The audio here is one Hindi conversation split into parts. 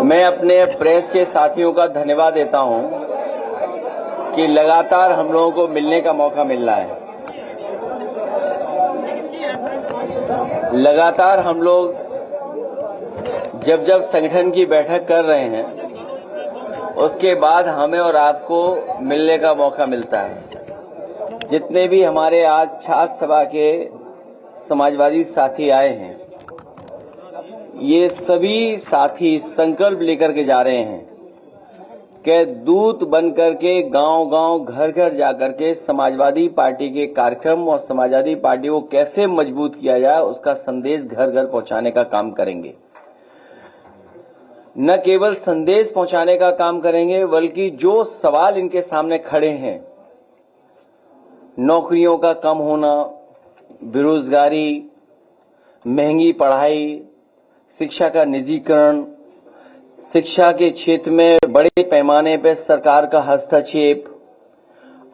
मैं अपने प्रेस के साथियों का धन्यवाद देता हूं कि लगातार हम लोगों को मिलने का मौका मिल रहा है। लगातार हम लोग जब जब संगठन की बैठक कर रहे हैं उसके बाद हमें और आपको मिलने का मौका मिलता है। जितने भी हमारे आज छात्र सभा के समाजवादी साथी आए हैं, ये सभी साथी संकल्प लेकर के जा रहे हैं कि दूत बन करके गांव-गांव, घर-घर जाकर के समाजवादी पार्टी के कार्यक्रम और समाजवादी पार्टी को कैसे मजबूत किया जाए उसका संदेश घर-घर पहुंचाने का काम करेंगे। न केवल संदेश पहुंचाने का काम करेंगे बल्कि जो सवाल इनके सामने खड़े हैं, नौकरियों का कम होना, बेरोजगारी, महंगी पढ़ाई, शिक्षा का निजीकरण, शिक्षा के क्षेत्र में बड़े पैमाने पर सरकार का हस्तक्षेप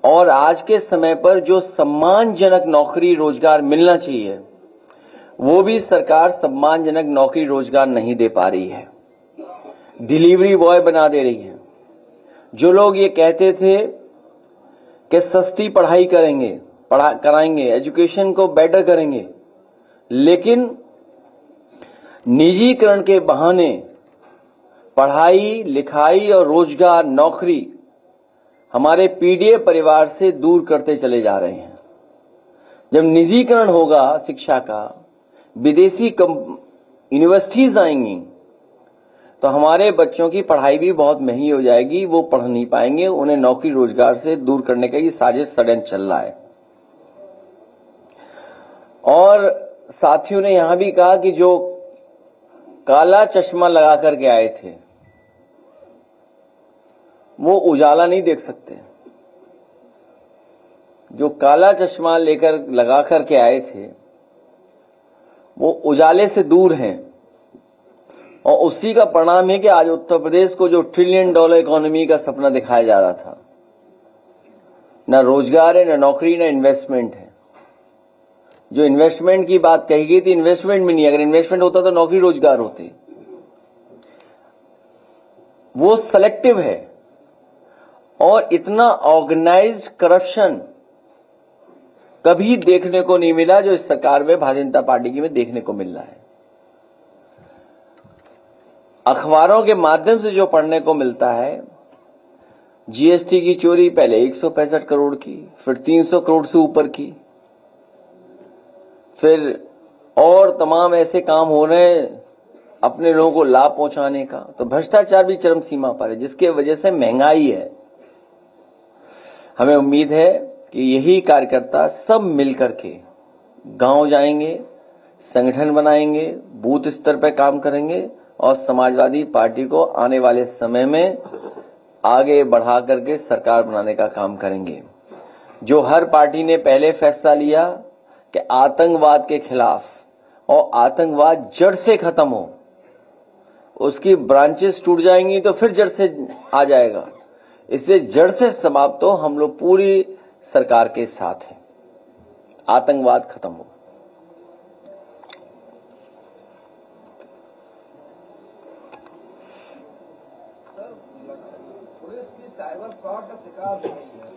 और आज के समय पर जो सम्मानजनक नौकरी रोजगार मिलना चाहिए वो भी सरकार सम्मानजनक नौकरी रोजगार नहीं दे पा रही है। डिलीवरी बॉय बना दे रही है। जो लोग ये कहते थे कि सस्ती पढ़ाई कराएंगे, एजुकेशन को बेटर करेंगे, लेकिन निजीकरण के बहाने पढ़ाई लिखाई और रोजगार नौकरी हमारे पीडीए परिवार से दूर करते चले जा रहे हैं। जब निजीकरण होगा शिक्षा का, विदेशी यूनिवर्सिटीज आएंगी तो हमारे बच्चों की पढ़ाई भी बहुत महंगी हो जाएगी, वो पढ़ नहीं पाएंगे, उन्हें नौकरी रोजगार से दूर करने का ये साजिश षड्यंत्र चल रहा है। और साथियों ने यहां भी कहा कि जो काला चश्मा लगा करके आए थे वो उजाला नहीं देख सकते। जो काला चश्मा लगा करके आए थे वो उजाले से दूर हैं और उसी का परिणाम है कि आज उत्तर प्रदेश को जो $1 ट्रिलियन इकोनॉमी का सपना दिखाया जा रहा था, न रोजगार है, न नौकरी, न इन्वेस्टमेंट है। जो इन्वेस्टमेंट की बात कही गई थी, इन्वेस्टमेंट में नहीं, अगर इन्वेस्टमेंट होता तो नौकरी रोजगार होते। वो सेलेक्टिव है और इतना ऑर्गेनाइज्ड करप्शन कभी देखने को नहीं मिला जो इस सरकार में भारतीय जनता पार्टी की में देखने को मिल रहा है। अखबारों के माध्यम से जो पढ़ने को मिलता है, जीएसटी की चोरी पहले 165 करोड़ की, फिर 300 करोड़ से ऊपर की, फिर और तमाम ऐसे काम हो रहे हैं अपने लोगों को लाभ पहुंचाने का। तो भ्रष्टाचार भी चरम सीमा पर है, जिसके वजह से महंगाई है। हमें उम्मीद है कि यही कार्यकर्ता सब मिलकर के गांव जाएंगे, संगठन बनाएंगे, बूथ स्तर पर काम करेंगे और समाजवादी पार्टी को आने वाले समय में आगे बढ़ा करके सरकार बनाने का काम करेंगे। जो हर पार्टी ने पहले फैसला लिया कि आतंकवाद के खिलाफ और आतंकवाद जड़ से खत्म हो, उसकी ब्रांचेस टूट जाएंगी तो फिर जड़ से आ जाएगा। इसलिए जड़ से समाप्त हो, हम लोग पूरी सरकार के साथ हैं, आतंकवाद खत्म हो। साइबर फ्रॉड का शिकार हो रही है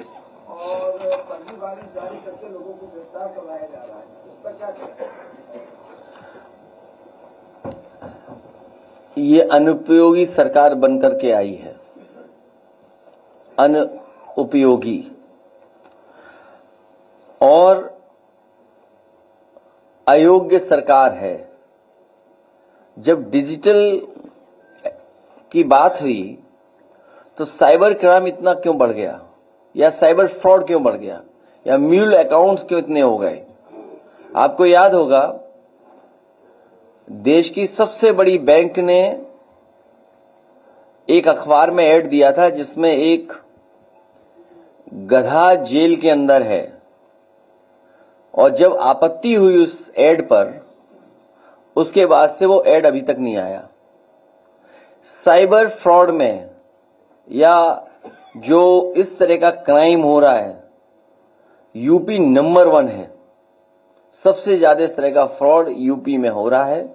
और फर्जी वारंट जारी करके लोगों को गिरफ्तार करवाया जा रहा है, इस पर क्या कहते हैं? ये अनुपयोगी सरकार बनकर के आई है, अनुपयोगी। और अयोग्य सरकार है। जब डिजिटल की बात हुई तो साइबर क्राइम इतना क्यों बढ़ गया, या साइबर फ्रॉड क्यों बढ़ गया, या म्यूल अकाउंट्स क्यों इतने हो गए? आपको याद होगा देश की सबसे बड़ी बैंक ने एक अखबार में ऐड दिया था जिसमें एक गधा जेल के अंदर है, और जब आपत्ति हुई उस ऐड पर, उसके बाद से वो ऐड अभी तक नहीं आया। साइबर फ्रॉड में या जो इस तरह का क्राइम हो रहा है, यूपी नंबर 1 है सबसे ज्यादा इस तरह का फ्रॉड यूपी में हो रहा है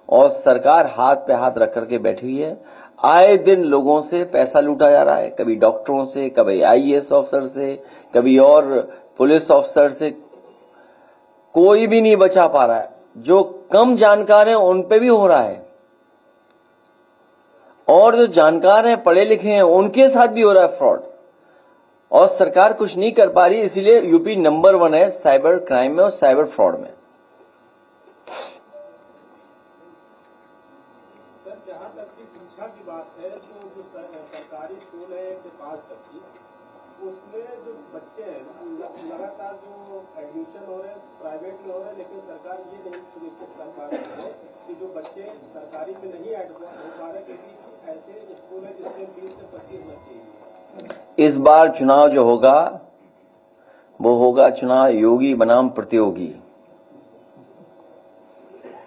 और सरकार हाथ पे हाथ रख करके बैठी हुई है। आए दिन लोगों से पैसा लूटा जा रहा है, कभी डॉक्टरों से, कभी आईएएस ऑफिसर से, कभी और पुलिस ऑफिसर से। कोई भी नहीं बचा पा रहा है। जो कम जानकार हैं उन पे भी हो रहा है और जो जानकार हैं, पढ़े लिखे हैं, उनके साथ भी हो रहा है फ्रॉड। और सरकार कुछ नहीं कर पा रही, इसीलिए यूपी नंबर 1 है साइबर क्राइम में और साइबर फ्रॉड में। सर, जहाँ तक की शिक्षा की बात है तो जो सरकारी स्कूल है 1 से 5 तक की, उसमें जो बच्चे हैं लगातार जो एडमिशन हो रहे हैं प्राइवेट में हो रहे हैं, लेकिन सरकार ये नहीं सुनिश्चित कर पा रही है कि जो बच्चे सरकारी में नहीं एड हो पा रहे, क्योंकि ऐसे स्कूल है जिसमें 20 से 25 बच्चे हैं। इस बार चुनाव जो होगा वो होगा चुनाव योगी बनाम प्रतियोगी।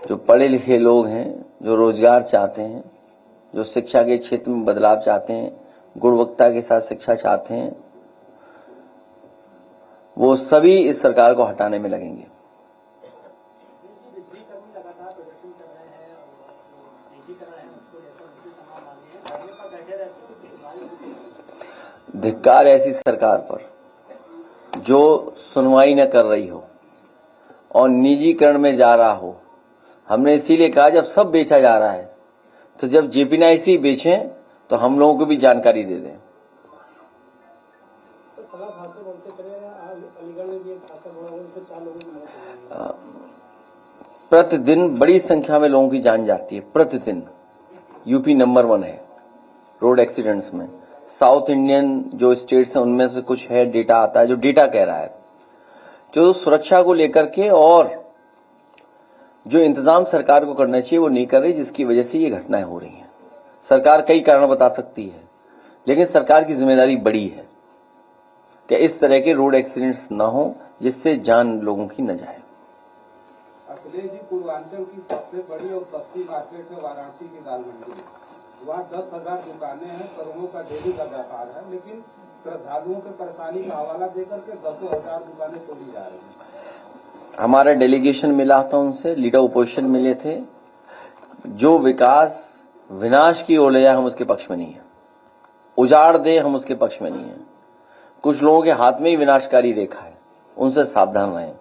जो पढ़े लिखे लोग हैं, जो रोजगार चाहते हैं, जो शिक्षा के क्षेत्र में बदलाव चाहते हैं, गुणवत्ता के साथ शिक्षा चाहते हैं, वो सभी इस सरकार को हटाने में लगेंगे। धिक्कार ऐसी सरकार पर जो सुनवाई न कर रही हो और निजीकरण में जा रहा हो। हमने इसीलिए कहा जब सब बेचा जा रहा है तो जब जेपीएनआईसी बेचें तो हम लोगों को भी जानकारी दे दें। प्रतिदिन बड़ी संख्या में लोगों की जान जाती है। प्रतिदिन यूपी नंबर 1 है रोड एक्सीडेंट्स में। साउथ इंडियन जो स्टेट्स हैं उनमें से कुछ है, डेटा आता है जो डेटा कह रहा है। जो सुरक्षा को लेकर के और जो इंतजाम सरकार को करना चाहिए वो नहीं कर रही, जिसकी वजह से ये घटनाएं हो रही हैं। सरकार कई कारण बता सकती है, लेकिन सरकार की जिम्मेदारी बड़ी है कि इस तरह के रोड एक्सीडेंट्स न हो जिससे जान लोगों की न जाए। अखिलेश जी, पूर्वांचल की सबसे बड़ी और सस्ती मार्केट है वाराणसी की दाल मंडी। वहाँ 10,000 दुकानें हैं, करोड़ों का डेली का व्यापार है, लेकिन श्रद्धालुओं की परेशानी का हवाला देकर के 10,000 दुकानें तोड़ी जा रही हैं। हमारा डेलीगेशन मिला था उनसे, लीडर ओपोजिशन मिले थे। जो विकास विनाश की ओर ले जाए हम उसके पक्ष में नहीं है, उजाड़ दे हम उसके पक्ष में नहीं है। कुछ लोगों के हाथ में ही विनाशकारी रेखा है, उनसे सावधान रहें।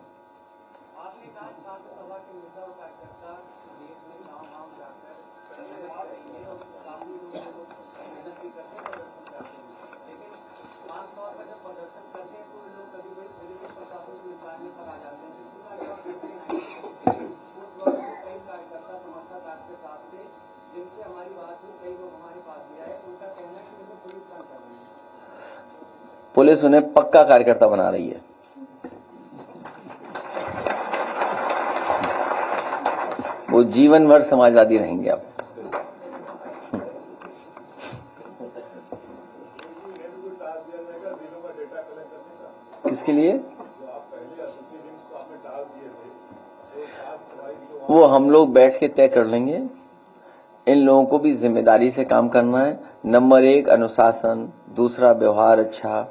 पुलिस उन्हें पक्का कार्यकर्ता बना रही है। वो जीवन भर समाजवादी रहेंगे। अब किसके लिए? वो हम लोग बैठ के तय कर लेंगे। इन लोगों को भी जिम्मेदारी से काम करना है। नंबर 1 अनुशासन, दूसरा व्यवहार अच्छा,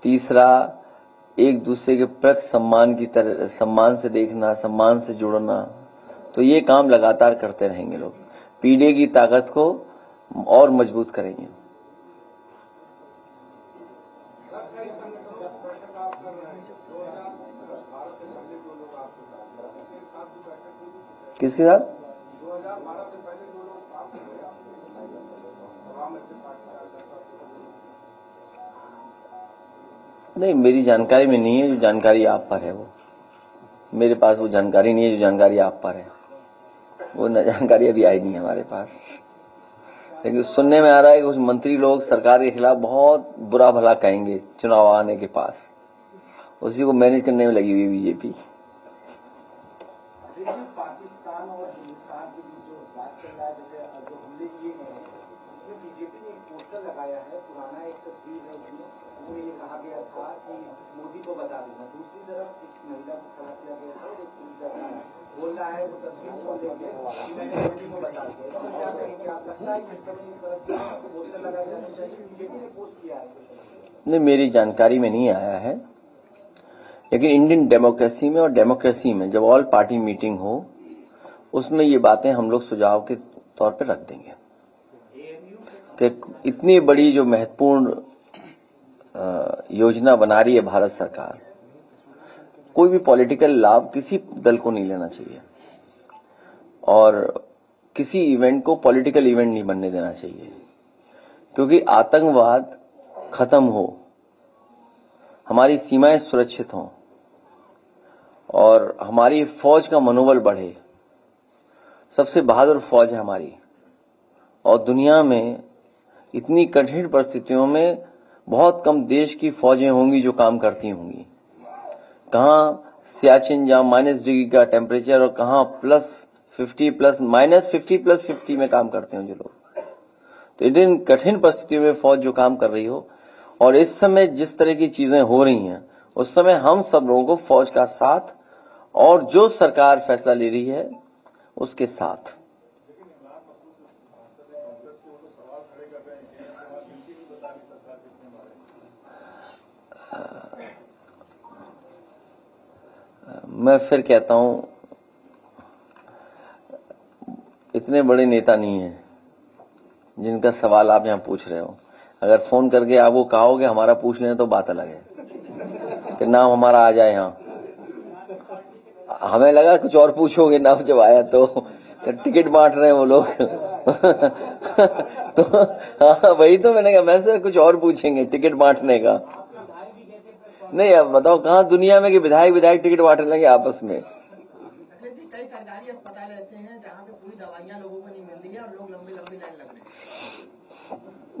तीसरा एक दूसरे के प्रति सम्मान की तरह, सम्मान से देखना, सम्मान से जुड़ना। तो ये काम लगातार करते रहेंगे। लोग पीढ़ी की ताकत को और मजबूत करेंगे। किसके साथ? नहीं, मेरी जानकारी में नहीं है। जो जानकारी आप पर है वो मेरे पास वो जानकारी नहीं है। जो जानकारी आप पर है वो जानकारी अभी आई नहीं है हमारे पास। लेकिन सुनने में आ रहा है कि कुछ मंत्री लोग सरकार के खिलाफ बहुत बुरा भला कहेंगे चुनाव आने के पास। उसी को मैनेज करने में लगी हुई बीजेपी। पाकिस्तान और हिंदुस्तान के बीच जो बात चल रहा है, जैसे जो हमले किए गए हैं, उसमें बीजेपी ने एक पोस्टर लगाया है, पुराना एक तस्वीर है, उसमें ये कहा गया था कि मोदी को बता देना। दूसरी तरफ एक महिला को खड़ा किया गया था और एक बोल रहा है वो तस्वीर को लेके कि मैंने मोदी को बता दिया। तो क्या कहेंगे आप? लगता है कि इस तरह पोस्टर लगाया जाना चाहिए? बीजेपी ने पोस्ट किया है। नहीं, मेरी जानकारी में नहीं आया है। लेकिन इंडियन डेमोक्रेसी में और डेमोक्रेसी में जब ऑल पार्टी मीटिंग हो उसमें ये बातें हम लोग सुझाव के तौर पे रख देंगे कि इतनी बड़ी जो महत्वपूर्ण योजना बना रही है भारत सरकार, कोई भी पॉलिटिकल लाभ किसी दल को नहीं लेना चाहिए और किसी इवेंट को पॉलिटिकल इवेंट नहीं बनने देना चाहिए, क्योंकि आतंकवाद खत्म हो, हमारी सीमाएं सुरक्षित हों और हमारी फौज का मनोबल बढ़े। सबसे बहादुर फौज है हमारी और दुनिया में इतनी कठिन परिस्थितियों में बहुत कम देश की फौजें होंगी जो काम करती होंगी। कहां सियाचिन जहां -डिग्री का टेम्परेचर और कहां -50 में काम करते हो जो लोग, तो इन कठिन परिस्थितियों में फौज जो काम कर रही हो और इस समय जिस तरह की चीजें हो रही हैं उस समय हम सब लोगों को फौज का साथ और जो सरकार फैसला ले रही है उसके साथ। मैं फिर कहता हूं, इतने बड़े नेता नहीं है जिनका सवाल आप यहां पूछ रहे हो। अगर फोन करके आपको कहोगे हमारा पूछ लेना तो बात अलग है कि नाम हमारा आ जाए यहां। हमें लगा कुछ और पूछोगे, नाम जब आया तो टिकट बांट रहे हैं वो लोग तो हाँ वही तो मैंने कहा, मैं से कुछ और पूछेंगे टिकट बांटने का। नहीं, अब बताओ कहाँ दुनिया में कि विधायक टिकट बांटने लगे आपस में। कई सरकारी अस्पताल ऐसे हैं जहाँ पे पूरी दवाइयाँ लोगों को नहीं मिल रही है और लोग लंबी लंबी लाइन लग रहे हैं।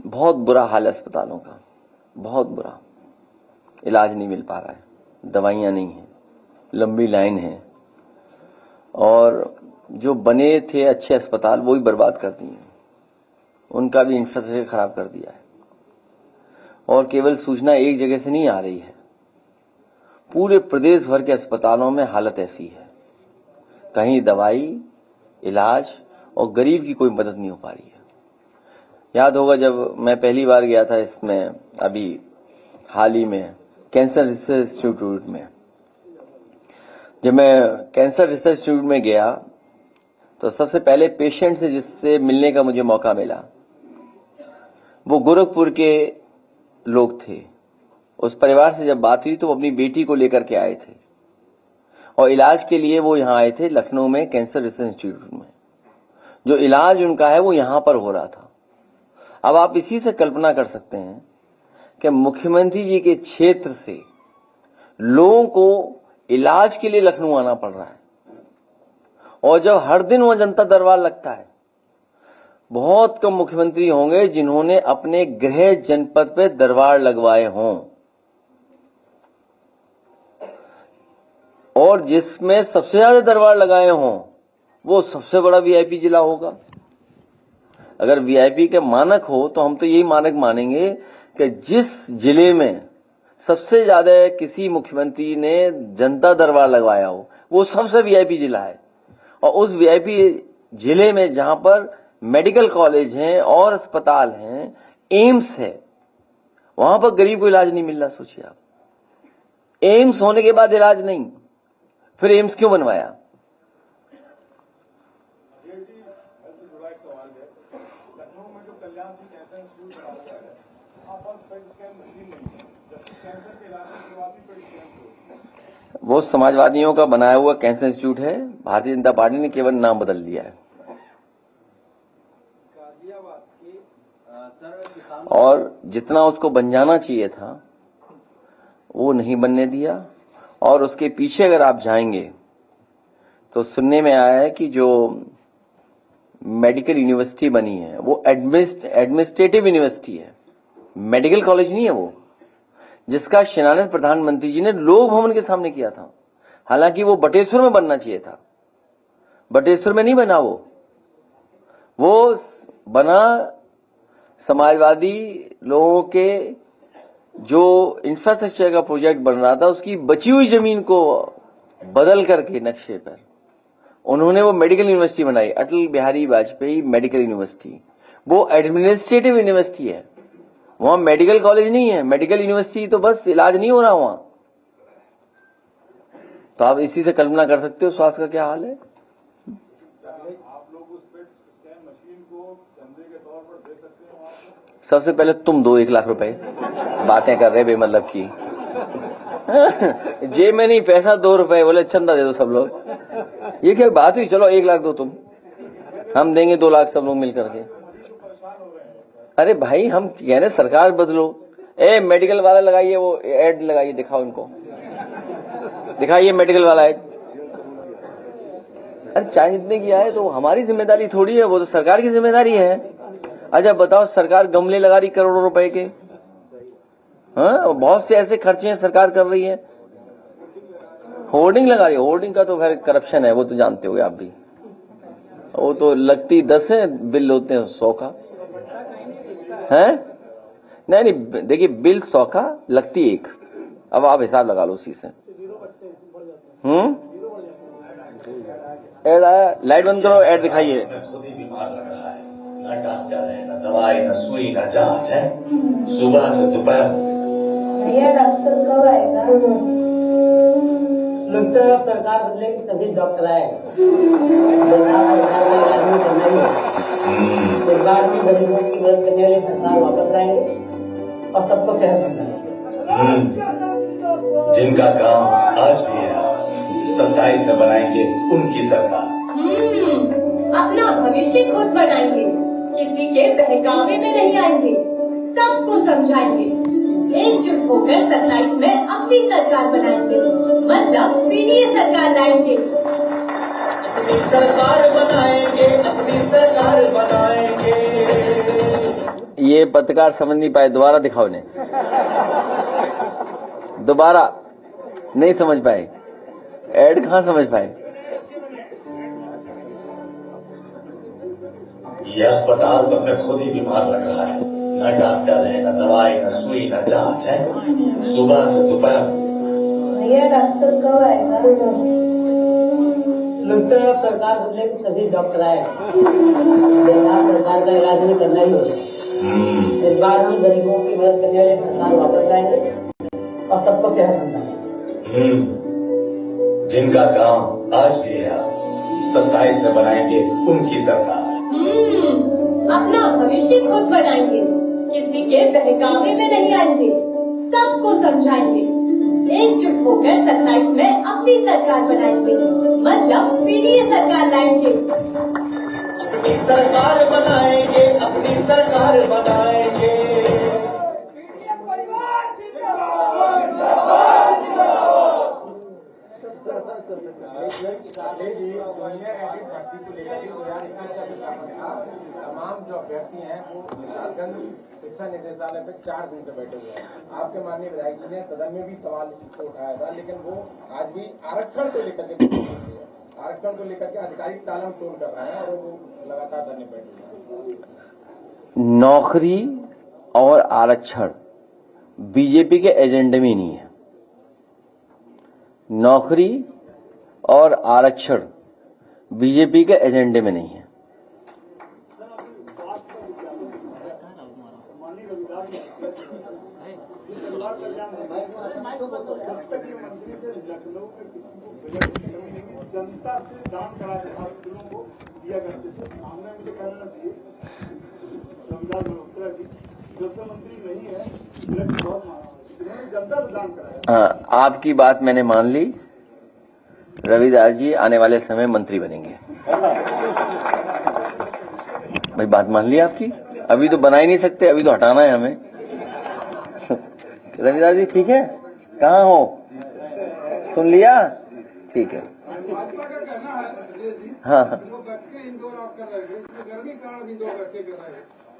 बहुत बुरा हाल है अस्पतालों का, बहुत बुरा। इलाज नहीं मिल पा रहा है, दवाइयाँ नहीं है, लंबी लाइन है और जो बने थे अच्छे अस्पताल वो भी बर्बाद कर दिए, उनका भी इंफ्रास्ट्रक्चर खराब कर दिया है। और केवल सूचना एक जगह से नहीं आ रही है, पूरे प्रदेश भर के अस्पतालों में हालत ऐसी है, कहीं दवाई, इलाज और गरीब की कोई मदद नहीं हो पा रही है। याद होगा जब मैं पहली बार गया था इसमें, अभी हाल ही में कैंसर रिसर्च इंस्टीट्यूट में, जब मैं कैंसर रिसर्च इंस्टीट्यूट में गया तो सबसे पहले पेशेंट से जिससे मिलने का मुझे मौका मिला वो गोरखपुर के लोग थे। उस परिवार से जब बात हुई तो वो अपनी बेटी को लेकर के आए थे और इलाज के लिए वो यहाँ आए थे लखनऊ में कैंसर रिसर्च इंस्टीट्यूट में। जो इलाज उनका है वो यहाँ पर हो रहा था। अब आप इसी से कल्पना कर सकते हैं कि मुख्यमंत्री जी के क्षेत्र से लोगों को इलाज के लिए लखनऊ आना पड़ रहा है और जब हर दिन वहां जनता दरबार लगता है, बहुत कम मुख्यमंत्री होंगे जिन्होंने अपने गृह जनपद पे दरबार लगवाए हों और जिसमें सबसे ज्यादा दरबार लगाए हों वो सबसे बड़ा वीआईपी जिला होगा। अगर वीआईपी के मानक हो तो हम तो यही मानक मानेंगे कि जिस जिले में सबसे ज्यादा किसी मुख्यमंत्री ने जनता दरबार लगवाया हो वो सबसे वीआईपी जिला है। और उस वीआईपी जिले में जहां पर मेडिकल कॉलेज हैं और अस्पताल हैं, एम्स है, वहां पर गरीब को इलाज नहीं मिल रहा। सोचिए आप, एम्स होने के बाद इलाज नहीं, फिर एम्स क्यों बनवाया? वो समाजवादियों का बनाया हुआ कैंसर इंस्टीट्यूट है, भारतीय जनता पार्टी ने केवल नाम बदल दिया है। और जितना उसको बन जाना चाहिए था वो नहीं बनने दिया। और उसके पीछे अगर आप जाएंगे तो सुनने में आया है कि जो मेडिकल यूनिवर्सिटी बनी है वो एडमिनिस्ट्रेटिव यूनिवर्सिटी है, मेडिकल कॉलेज नहीं है वो, जिसका शिलान्यास प्रधानमंत्री जी ने लोक भवन के सामने किया था। हालांकि वो बटेश्वर में बनना चाहिए था, बटेश्वर में नहीं बना, वो बना समाजवादी लोगों के जो इंफ्रास्ट्रक्चर का प्रोजेक्ट बन रहा था उसकी बची हुई जमीन को बदल करके नक्शे पर उन्होंने वो मेडिकल यूनिवर्सिटी बनाई, अटल बिहारी वाजपेयी मेडिकल यूनिवर्सिटी। वो एडमिनिस्ट्रेटिव यूनिवर्सिटी है, वहां मेडिकल कॉलेज नहीं है। मेडिकल यूनिवर्सिटी तो बस इलाज नहीं हो रहा वहां, तो आप इसी से कल्पना कर सकते हो स्वास्थ्य का क्या हाल है। आप लोग उस पे स्कैन मशीन को धंधे के तौर पर दे सकते हो आप? सबसे पहले तुम दो 1 लाख रुपए, बातें कर रहे बेमतलब की। जेब में नहीं, पैसा 2 रुपए, बोले चंदा दे दो सब लोग। ये क्या बात हुई, चलो 1 लाख दो तुम, हम देंगे 2 लाख सब लोग मिल करके। अरे भाई हम कह रहे सरकार बदलो। मेडिकल वाला लगाइए, वो एड लगाइए, दिखाओ इनको, दिखाइए मेडिकल वाला एड। अरे चाहे जितने किया है तो हमारी जिम्मेदारी थोड़ी है, वो तो सरकार की जिम्मेदारी है। अच्छा बताओ, सरकार गमले लगा रही करोड़ों रुपए के, हाँ बहुत से ऐसे खर्चे हैं सरकार कर रही है। होर्डिंग लगा रही है, होर्डिंग का तो खैर करप्शन है, वो तो जानते हो आप भी। वो तो लगती 10 है, बिल होते हैं 100 का है। नहीं, देखिए बिल 100 का, लगती 1। अब आप हिसाब लगा लो उसी से। एड आया, लाइट बंद करो, एड दिखाइए। खुद ही बीमार लग रहा है, न डॉक्टर है, न दवाई, न सुई, न जांच है। सुबह से दोपहर। भैया डॉक्टर कब आएगा? लगता है अब सरकार बदलेगी तभी डॉक्टर आएगा। इस बार भी गरीबों की मदद करने वाली सरकार वापस आएगी और सबको सेहत बनाएगी। जिनका काम आज भी है, 27 में बनाएंगे उनकी सरकार। अपना भविष्य खुद बनाएंगे, किसी के बहकावे में नहीं आएंगे, सबको समझाएंगे। एकजुट होकर 27 में अपनी सरकार बनाएंगे, मतलब पीडीए सरकार लाएंगे। अपनी सरकार बनाएंगे, अपनी सरकार बनाएंगे। ये पत्रकार समझ नहीं पाए, दोबारा दिखाओ इन्हें, दोबारा नहीं समझ पाए, एड कहाँ समझ पाए। ये अस्पताल तो हमें खुद ही बीमार लग रहा है, न डॉक्टर है, न दवाई, न सुई, न जांच है। सुबह से दोपहर। भैया डॉक्टर कब आएगा? लगता है अब सरकार बदलेगी तभी डॉक्टर आएगा। सरकार का इलाज नहीं करना ही होगा। इस बार हम गरीबों की मदद करने वाली सरकार वापस आएंगे और सबको सेहत बनाएंगे। जिनका काम आज भी है, 27 में बनाएंगे उनकी सरकार। अपना भविष्य खुद बनाएंगे, किसी के बहकावे में नहीं आएंगे, सबको समझाएंगे। एकजुट होकर 27 में अपनी सरकार बनाएंगे, मतलब पीडीए सरकार लाएंगे। अपनी सरकार बनाएंगे, अपनी सरकार बनाएंगे। तमाम जो अभ्यर्थी हैं वो झारखंड शिक्षा निदेशालय पे 4 दिन से बैठे हुए हैं। आपके माननीय विधायक जी ने सदन में भी सवाल उठाया था, लेकिन वो आज भी आरक्षण को लेकर के आधिकारिक तालम तोड़ कर रहे हैं और वो लगातार धरने बैठे हैं। नौकरी और आरक्षण बीजेपी के एजेंडे में नहीं है। नौकरी और आरक्षण बीजेपी के एजेंडे में नहीं है। जनता से जान करा के हॉस्पिटलों को दिया करते थे, हमने उनसे कहना चाहिए रविदास मल्होत्रा जी जब मंत्री नहीं है, बहुत माना, जनता से जान कराया। आपकी बात मैंने मान ली, रविदास जी आने वाले समय मंत्री बनेंगे। भाई बात मान ली आपकी, अभी तो बना ही नहीं सकते, अभी तो हटाना है हमें। रविदास जी ठीक है, कहाँ हो, सुन लिया, ठीक है। हाँ हाँ,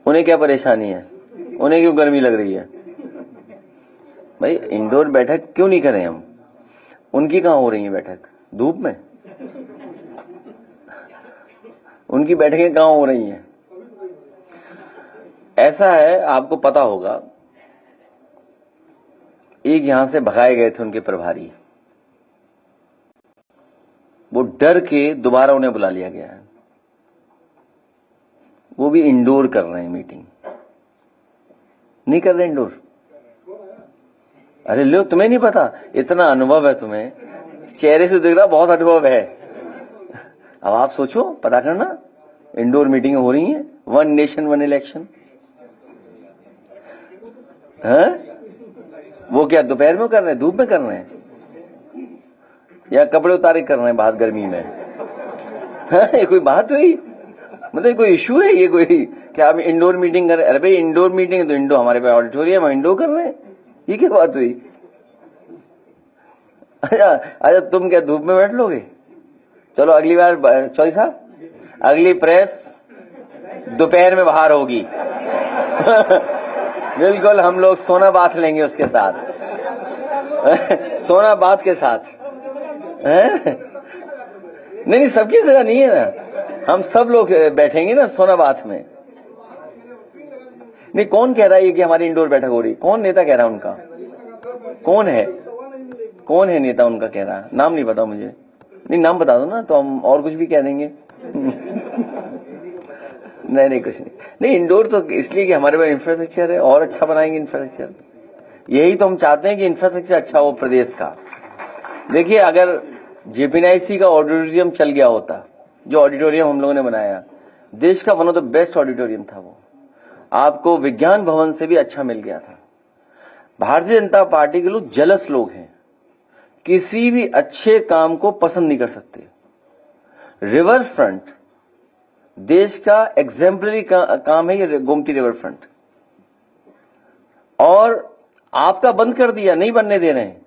उन्हें क्या परेशानी है, उन्हें क्यों गर्मी लग रही है। भाई इंडोर बैठक क्यों नहीं करें हम, उनकी कहाँ हो रही है बैठक, धूप में, उनकी बैठकें कहाँ हो रही हैं। ऐसा है, आपको पता होगा, एक यहां से भगाए गए थे उनके प्रभारी, वो डर के दोबारा उन्हें बुला लिया गया है। वो भी इंडोर कर रहे हैं मीटिंग, नहीं कर रहे इंडोर। अरे लो, तुम्हें नहीं पता, इतना अनुभव है तुम्हें, चेहरे से दिख रहा बहुत अनुभव है। अब आप सोचो, पता करना, इंडोर मीटिंग हो रही हैं, 1 नेशन 1 इलेक्शन। वो क्या दोपहर में कर रहे हैं, धूप में कर रहे हैं, या कपड़े उतारे कर रहे हैं बाहर गर्मी में? ये कोई बात हुई? मतलब कोई इशू है ये? कोई क्या हम इंडोर मीटिंग कर रहे हैं? अरे भाई इंडोर मीटिंग है तो इंडोर, हमारे पास ऑडिटोरियम, हम इंडोर कर रहे हैं, ये क्या बात हुई? अच्छा तुम क्या धूप में बैठ लोगे? चलो अगली बार चौधरी साहब, अगली प्रेस दोपहर में बाहर होगी। बिल्कुल, हम लोग सोना बात लेंगे उसके साथ। सोना बात के साथ नहीं, सबकी सजा नहीं है ना, हम सब लोग बैठेंगे ना सोना बात में। नहीं, कौन कह रहा है ये कि हमारी इंडोर बैठक हो रही? कौन नेता कह रहा है उनका? कौन है नेता उनका कह रहा है? नाम नहीं पता मुझे। नहीं, नाम बता दो ना, तो हम और कुछ भी कह देंगे। नहीं कुछ नहीं, इंडोर तो इसलिए कि हमारे पास इंफ्रास्ट्रक्चर है, और अच्छा बनाएंगे इंफ्रास्ट्रक्चर। यही तो हम चाहते हैं कि इंफ्रास्ट्रक्चर अच्छा हो प्रदेश का। देखिए, अगर जेपीएनआईसी का ऑडिटोरियम चल गया होता, जो ऑडिटोरियम हम लोगों ने बनाया, देश का one of the best auditorium था वो, आपको विज्ञान भवन से भी अच्छा मिल गया था। भारतीय जनता पार्टी के लोग जलस लोग हैं, किसी भी अच्छे काम को पसंद नहीं कर सकते। रिवर फ्रंट देश का एग्जेम्पलरी काम है, ये गोमती रिवर फ्रंट, और आपका बंद कर दिया, नहीं बनने दे रहे हैं।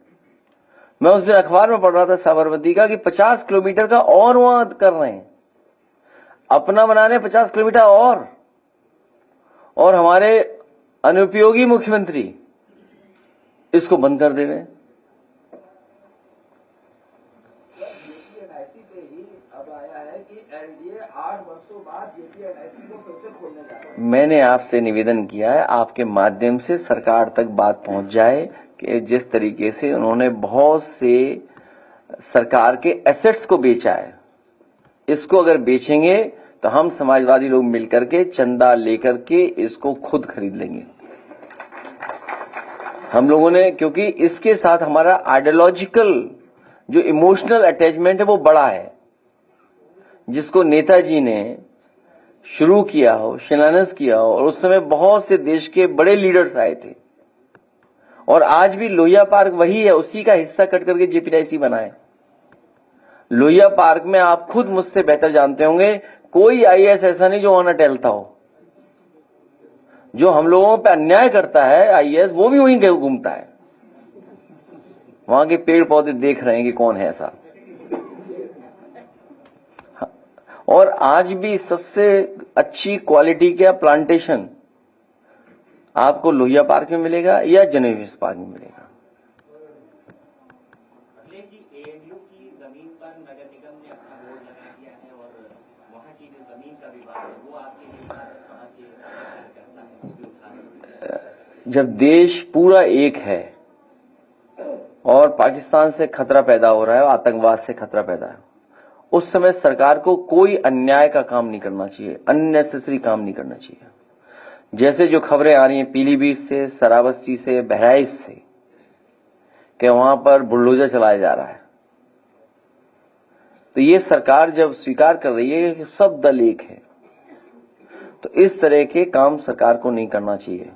मैं उस दिन अखबार में पढ़ रहा था साबरमती का कि 50 किलोमीटर का और वहां कर रहे हैं, अपना बना रहे हैं 50 किलोमीटर और हमारे अनुपयोगी मुख्यमंत्री इसको बंद कर दे रहे हैं। जेपीएनआईसी पे ही अब आया है कि एनडीए 8 वर्षों बाद जेपीएनआईसी को फिर से खोलने जा रहा है। मैंने आपसे निवेदन किया है, आपके माध्यम से सरकार तक बात पहुंच जाए कि जिस तरीके से उन्होंने बहुत से सरकार के एसेट्स को बेचा है, इसको अगर बेचेंगे तो हम समाजवादी लोग मिलकर के चंदा लेकर के इसको खुद खरीद लेंगे। हम लोगों ने, क्योंकि इसके साथ हमारा आइडियोलॉजिकल जो इमोशनल अटैचमेंट है वो बड़ा है, जिसको नेताजी ने शुरू किया हो, शिलान्यास किया हो, और उस समय बहुत से देश के बड़े लीडर्स आए थे, और आज भी लोहिया पार्क वही है, उसी का हिस्सा कट करके जेपीएनआईसी बना है। लोहिया पार्क में आप खुद मुझसे बेहतर जानते होंगे, कोई आईएएस ऐसा नहीं जो वहां न टहलता हो। जो हम लोगों पे अन्याय करता है आईएएस, वो भी वहीं घूमता है, वहां के पेड़ पौधे देख रहे हैं कि कौन है ऐसा। और आज भी सबसे अच्छी क्वालिटी का प्लांटेशन आपको लोहिया पार्क में मिलेगा या जनरल पार्क में मिलेगा। एएमयू की जमीन पर नगर निगम ने अपना बोर्ड लगा दिया है, और वहां की जो जमीन का विवाद है वो आपके करता है। जब देश पूरा एक है और पाकिस्तान से खतरा पैदा हो रहा है, आतंकवाद से खतरा पैदा है, उस समय सरकार को कोई अन्याय का काम नहीं करना चाहिए, अननेसेसरी काम नहीं करना चाहिए। जैसे जो खबरें आ रही हैं पीलीभीत से, श्रावस्ती से, बहराइच से, कि वहां पर बुलडोजर चलाया जा रहा है, तो ये सरकार जब स्वीकार कर रही है कि सब दल एक है, तो इस तरह के काम सरकार को नहीं करना चाहिए।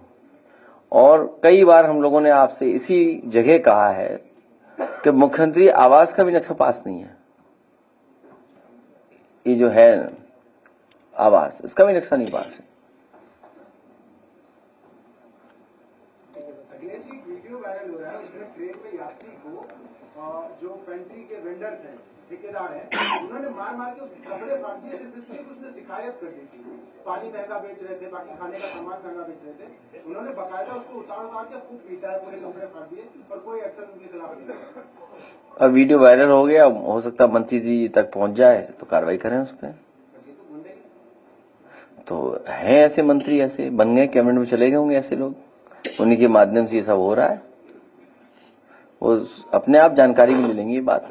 और कई बार हम लोगों ने आपसे इसी जगह कहा है कि मुख्यमंत्री आवास का भी नक्शा पास नहीं है। ये जो है आवास, इसका भी नक्शा नहीं पास है। वीडियो वायरल हो रहा है, उसमें ट्रेन में यात्री को जो पेंट्री के वेंडर्स हैं, ठेकेदार हैं, उन्होंने मार के उसके कपड़े फाड़ दिए, सिर्फ इसलिए कि उसने शिकायत कर दी थी। पानी महंगा बेच रहे थे, बाकी खाने का सामान महंगा बेच रहे थे, उन्होंने बकायदा उसको उतार के खूब पीटा है, पूरे कपड़े फाड़ दिए, और कोई एक्शन उनके खिलाफ नहीं है। अब वीडियो वायरल हो गया, हो सकता है मंत्री जी तक पहुंच जाए तो कार्रवाई करें उस पर। तो हैं ऐसे मंत्री, ऐसे बन गए, कैबिनेट में चले गए होंगे ऐसे लोग, उन्हीं के माध्यम से ये सब हो रहा है। वो अपने आप जानकारी में मिलेंगी ये बात।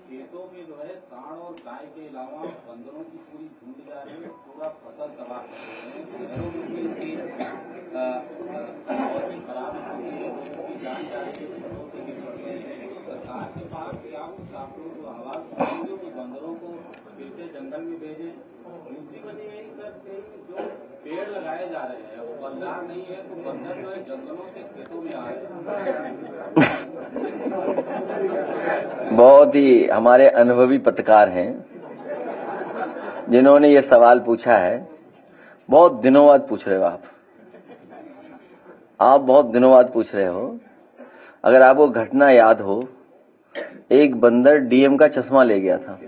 खेतों में जो है सांड और गाय के अलावा बंदरों की पूरी झुंड जा रही है, पूरा फसल तबाह कर रहे हैं। बहुत ही खराब स्थिति है, लोगों की जान जा रही है, बंदरों से गिर पड़ गए हैं। सरकार के पास क्या आप लोग आवाज उठाएंगे कि बंदरों को फिर से जंगल में भेजें। दूसरी वजह यही सर कि जो पेड़ लगाए जा रहे हैं वो बंदर नहीं है, तो बंदर जो है जंगलों से खेतों में आ रहे हैं। बहुत ही हमारे अनुभवी पत्रकार हैं जिन्होंने ये सवाल पूछा है। बहुत दिनों बाद पूछ रहे हो आप बहुत दिनों बाद पूछ रहे हो। अगर आपको घटना याद हो, एक बंदर डीएम का चश्मा ले गया था,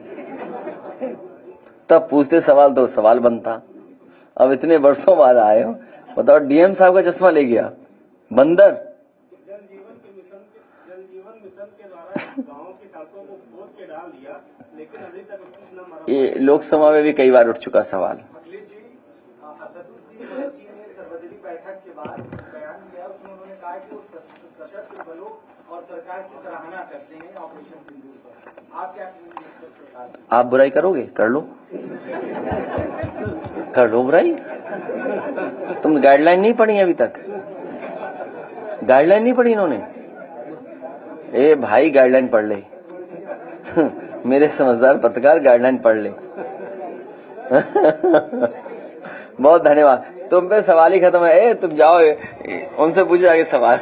तब पूछते सवाल तो सवाल बनता। अब इतने वर्षों बाद आए हो, बताओ डीएम साहब का चश्मा ले गया बंदर। जल जीवन मिशन के द्वारा गाँव की सड़कों को खोद के डाल दिया, लेकिन अभी तक उसकी न मरम्मत। ये लोकसभा में भी कई बार उठ चुका सवाल। अखिलेश जी, असदुद्दीन ओवैसी ने सर्वदलीय बैठक के बाद बयान दिया, उसमें उन्होंने कहा कि वो सशस्त्र बलों और सरकार की सराहना करते हैं ऑपरेशन सिंदूर पर। आप क्या कहेंगे सरकार से? आप बुराई करोगे? कर लो बुराई। तुम गाइडलाइन नहीं पढ़ी अभी तक? गाइडलाइन नहीं पढ़ी इन्होंने? ए भाई गाइडलाइन पढ़ ले। मेरे समझदार पत्रकार गाइडलाइन पढ़ ले। बहुत धन्यवाद। तुम पे सवाल ही खत्म है। तुम जाओ उनसे पूछो आगे सवाल।